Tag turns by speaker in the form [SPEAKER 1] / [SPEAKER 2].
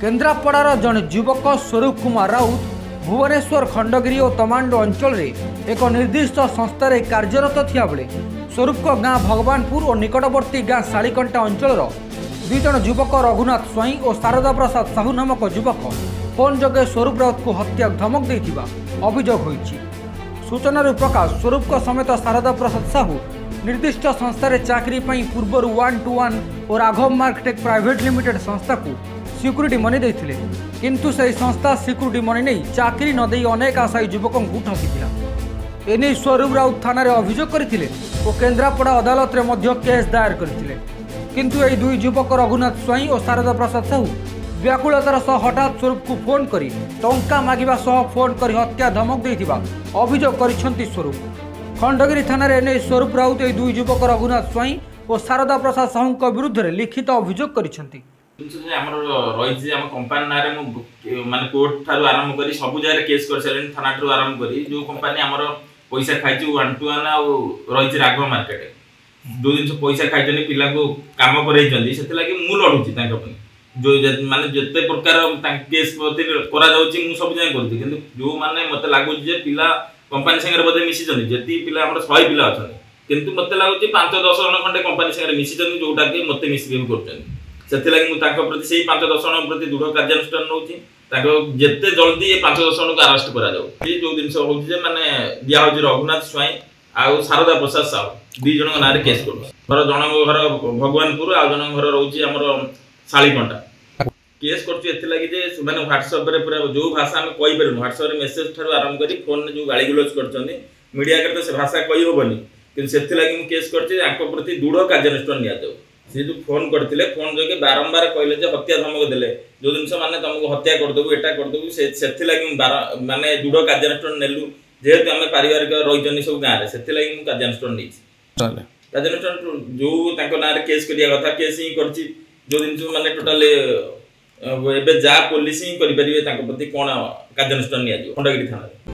[SPEAKER 1] केन्द्रापड़ार जड़े युवक स्वरूप कुमार राउत भुवनेश्वर खंडगिरी और तमांडो अंचल रे एक निर्दिष्ट संस्थार कार्यरत थिया बेले स्वरूप गाँ भगवानपुर और निकटवर्ती गाँ शालीकंटा अंचल दुई जन युवक रघुनाथ स्वाई और शारदा प्रसाद साहू नामक युवक फोन जगे स्वरूप राउत को हत्या धमक देथिबा अभियोग होईछि। सूचना प्रकाश स्वरूप समेत शारदा प्रसाद साहू निर्दिष्ट संस्थार चाकरी पूर्वर 1-1 और राघव मार्कटेक प्राइवेट लिमिटेड संस्था को सिक्यूरीटी मनी देथिले, किंतु से संस्था सिक्यूरीटी मनी नहीं चाकरी न दे अनेक आशायी युवकों ठकिथिला। एने स्वरूप राउत थाना अभियोग करथिले और केन्द्रापड़ा अदालत में केस दायर करथिले, किंतु यह दुई युवक रघुनाथ स्वाई और शारदा प्रसाद साहू व्याकुलतार सह हठात स्वरूप को फोन करी टंका मागिबा सह फोन करी हत्या धमक देथिबा अभियोग करिसेंती स्वरूप। खंडगिरी थाना एने स्वरूप राउत यह दुई युवक रघुनाथ स्वाई और शारदा प्रसाद साहू विरुद्ध में लिखित अभियोग करिसेंती।
[SPEAKER 2] कंपानी ना माने कोर्ट ठारू आरंभ करी सब जगह केस कर सारे थाना ठारू आरंभ करी जो कंपानी आमर पैसा खाई 1-1 रही राघव मार्केट जो दिन पैसा खाई पिला को काम कर मु लड़ुची जो माने जिते प्रकार केस करा सब जगह करुँगी कि जो मैंने मत लगुच पिला कंपानी सागर बोधे मिसी जी पिला 100 पिला अच्छा किंतु मत लगुच 5-10 जन खंडे कंपानी सागर मिसी जोटा कि मत मिसबिहेव कर प्रति से 5-10 जन प्रति दृढ़ कार्यानुष्ठान नौकरी जिते जल्दी ये 5-10 जन को अरेस्ट करा जो जिन माने दिया रघुनाथ स्वाई आउ शारदा प्रसाद साहू दुई जन ना केस कर जन घर भगवानपुर आउ जन घर रोचे आम शालीकंटा केस कर व्हाट्सएप पूरा जो भाषा आम कही पार व्हाट्सएप मेसेज ठार आरंभ कर फोन जो गाड़ी गुलज कर मीडिया के से भाषा कही हेनी कि से केस कर प्रति दृढ़ कार्यानुष्ठान नि जो फोन करते फोन जगह बारंबार कहले हत्या धमक देले जो जिन माने तुमको हत्या करदेबू एटा करदेबू से माने दृढ़ कार्यानुष्ठान नेलु जेहेतु आम पारिवारिक रही सब गाँव से कार्यानुष्ठान नहीं कार्यानुष्ठान जो ना केस करिया कथा केस ही कर जो जिन माने टोटाल एबे जा पुलिस ही करि परिबे प्रति कौन कार्यानुष्ठान नि खंडगिरी थाना।